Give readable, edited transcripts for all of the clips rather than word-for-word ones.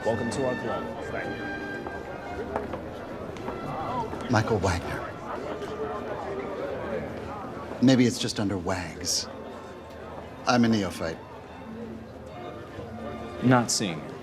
Welcome to our club. Thank you. Michael Wagner. Maybe it's just under Wags. I'm a neophyte. Not seeing it.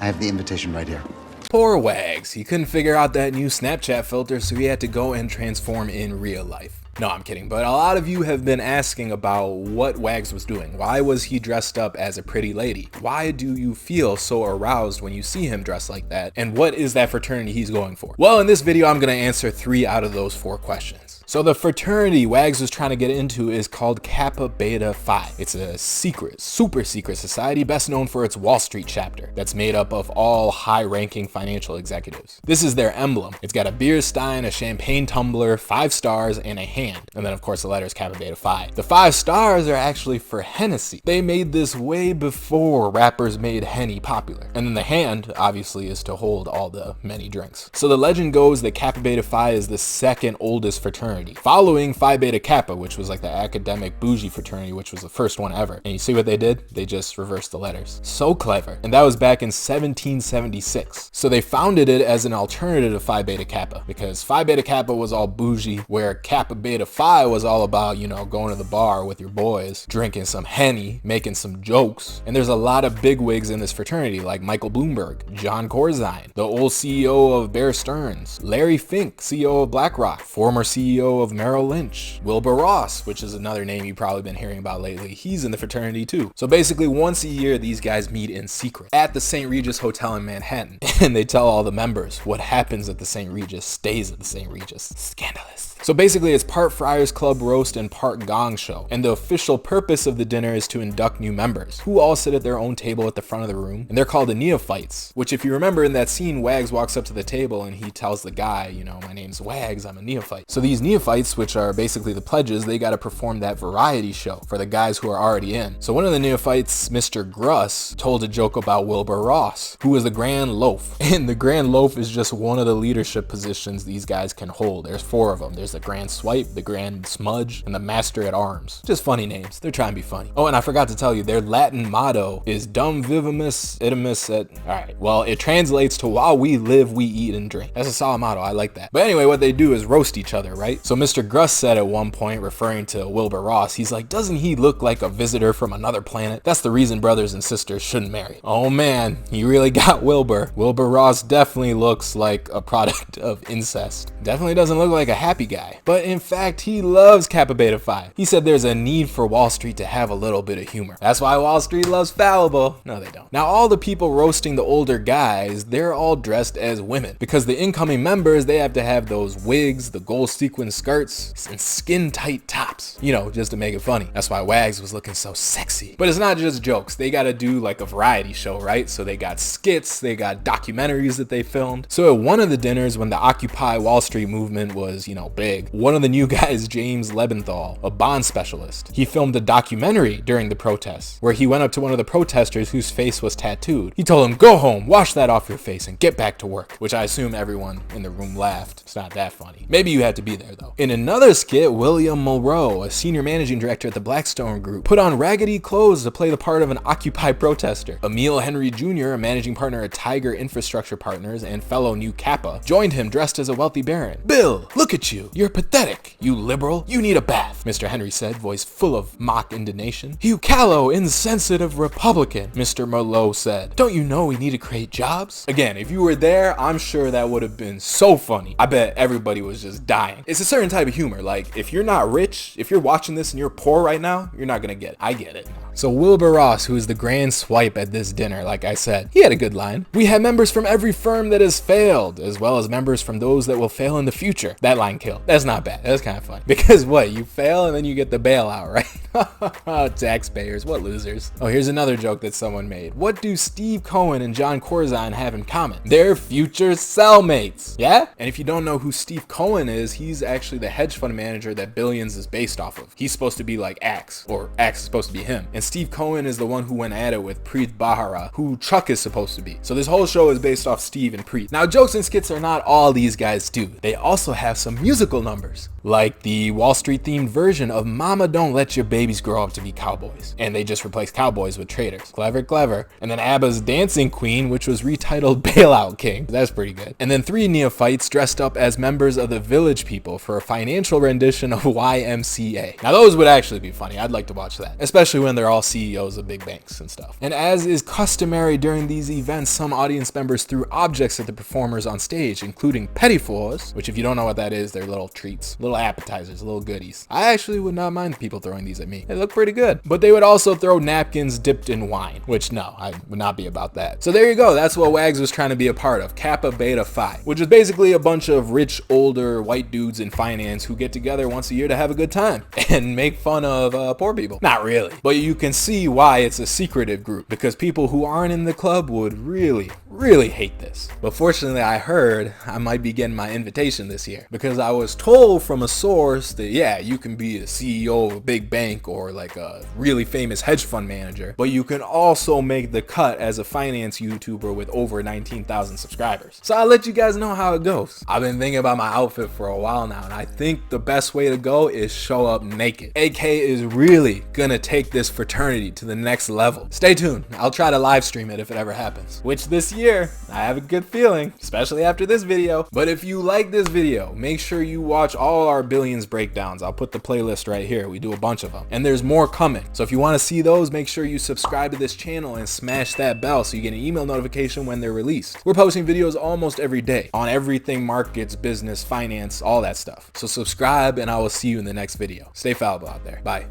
I have the invitation right here. Poor Wags. He couldn't figure out that new Snapchat filter, so he had to go and transform in real life. No, I'm kidding, but a lot of you have been asking about what Wags was doing. Why was he dressed up as a pretty lady? Why do you feel so aroused when you see him dressed like that? And what is that fraternity he's going for? Well, in this video, I'm gonna answer 3 out of those 4 questions. So the fraternity Wags was trying to get into is called Kappa Beta Phi. It's a secret, super secret society best known for its Wall Street chapter that's made up of all high-ranking financial executives. This is their emblem. It's got a beer stein, a champagne tumbler, 5 stars, and a hand. And then of course the letters Kappa Beta Phi. The 5 stars are actually for Hennessy. They made this way before rappers made Henny popular. And then the hand obviously is to hold all the many drinks. So the legend goes that Kappa Beta Phi is the second oldest fraternity, following Phi Beta Kappa, which was like the academic bougie fraternity, which was the first one ever. And you see what they did? They just reversed the letters. So clever. And that was back in 1776. So they founded it as an alternative to Phi Beta Kappa, because Phi Beta Kappa was all bougie, where Kappa Beta Phi was all about, you know, going to the bar with your boys, drinking some Henny, making some jokes. And there's a lot of bigwigs in this fraternity, like Michael Bloomberg, John Corzine, the old CEO of Bear Stearns, Larry Fink, CEO of BlackRock, former CEO of Merrill Lynch, Wilbur Ross, which is another name you've probably been hearing about lately. He's in the fraternity too. So basically once a year, these guys meet in secret at the St. Regis Hotel in Manhattan, and they tell all the members what happens at the St. Regis stays at the St. Regis. Scandalous. So basically it's part Friars Club roast and part gong show. And the official purpose of the dinner is to induct new members, who all sit at their own table at the front of the room. And they're called the neophytes, which if you remember in that scene, Wags walks up to the table and he tells the guy, you know, my name's Wags, I'm a neophyte. So these neophytes, which are basically the pledges, they got to perform that variety show for the guys who are already in. So one of the neophytes, Mr. Gruss, told a joke about Wilbur Ross, who was the Grand Loaf. And the Grand Loaf is just one of the leadership positions these guys can hold. There's 4 of them. There's the Grand Swipe, the Grand Smudge, and the Master at Arms. Just funny names. They're trying to be funny. Oh, and I forgot to tell you, their Latin motto is Dum Vivimus Itimus et... Alright, well, it translates to while we live, we eat and drink. That's a solid motto. I like that. But anyway, what they do is roast each other, right? So Mr. Gruss said at one point, referring to Wilbur Ross, he's like, doesn't he look like a visitor from another planet? That's the reason brothers and sisters shouldn't marry. Oh man, he really got Wilbur. Wilbur Ross definitely looks like a product of incest. Definitely doesn't look like a happy guy. But in fact, he loves Kappa Beta Phi. He said there's a need for Wall Street to have a little bit of humor. That's why Wall Street loves Fallible. No, they don't. Now, all the people roasting the older guys, they're all dressed as women, because the incoming members, they have to have those wigs, the gold sequin skirts, and skin-tight tops, you know, just to make it funny. That's why Wags was looking so sexy. But it's not just jokes. They got to do like a variety show, right? So they got skits, they got documentaries that they filmed. So at one of the dinners, when the Occupy Wall Street movement was, you know, big, one of the new guys, James Lebenthal, a bond specialist, he filmed a documentary during the protests where he went up to one of the protesters whose face was tattooed. He told him, go home, wash that off your face, and get back to work, which I assume everyone in the room laughed. It's not that funny. Maybe you had to be there though. In another skit, William Monroe, a senior managing director at the Blackstone Group, put on raggedy clothes to play the part of an Occupy protester. Emil Henry Jr., a managing partner at Tiger Infrastructure Partners and fellow New Kappa, joined him dressed as a wealthy baron. Bill, look at you. You're pathetic. You liberal. You need a bath, Mr. Henry said, voice full of mock indignation. You callow, insensitive Republican, Mr. Monroe said. Don't you know we need to create jobs? Again, if you were there, I'm sure that would have been so funny. I bet everybody was just dying. It's a certain type of humor. Like, if you're not rich, if you're watching this and you're poor right now, you're not gonna get it. I get it. So Wilbur Ross, who is the grand swipe at this dinner, like I said, he had a good line. We have members from every firm that has failed, as well as members from those that will fail in the future. That line killed. That's not bad. That's kind of fun. Because what? You fail and then you get the bailout, right? Taxpayers, what losers. Oh, here's another joke that someone made. What do Steve Cohen and John Corzine have in common? They're future cellmates. Yeah? And if you don't know who Steve Cohen is, he's actually the hedge fund manager that Billions is based off of. He's supposed to be like Axe, or Axe is supposed to be him. And and Steve Cohen is the one who went at it with Preet Bharara, who Chuck is supposed to be. So this whole show is based off Steve and Preet. Now, jokes and skits are not all these guys do. They also have some musical numbers, like the Wall Street themed version of Mama Don't Let Your Babies Grow Up to Be Cowboys, and they just replaced cowboys with traders. Clever, clever. And then ABBA's Dancing Queen, which was retitled Bailout King. That's pretty good. And then 3 neophytes dressed up as members of the Village People for a financial rendition of YMCA. Now those would actually be funny. I'd like to watch that, especially when they're all CEOs of big banks and stuff. And as is customary during these events, some audience members threw objects at the performers on stage, including petit fours, which if you don't know what that is, they're little treats, little appetizers, little goodies. I actually would not mind people throwing these at me. They look pretty good. But they would also throw napkins dipped in wine, which no, I would not be about that. So there you go. That's what Wags was trying to be a part of, Kappa Beta Phi, which is basically a bunch of rich, older, white dudes in finance who get together once a year to have a good time and make fun of poor people. Not really, but you can see why it's a secretive group, because people who aren't in the club would really hate this. But fortunately, I heard I might be getting my invitation this year, because I was told from a source that yeah, you can be a CEO of a big bank or like a really famous hedge fund manager, but you can also make the cut as a finance YouTuber with over 19,000 subscribers. So I'll let you guys know how it goes. I've been thinking about my outfit for a while now, and I think the best way to go is show up naked. AK is really gonna take this fraternity to the next level. Stay tuned. I'll try to live stream it if it ever happens, which this year I have a good feeling, especially after this video. But if you like this video, make sure you watch all our billions breakdowns. I'll put the playlist right here. We do a bunch of them, and there's more coming. So if you want to see those, make sure you subscribe to this channel and smash that bell so you get an email notification when they're released. We're posting videos almost every day on everything markets, business, finance, all that stuff. So subscribe, and I will see you in the next video. Stay fallible out there. Bye.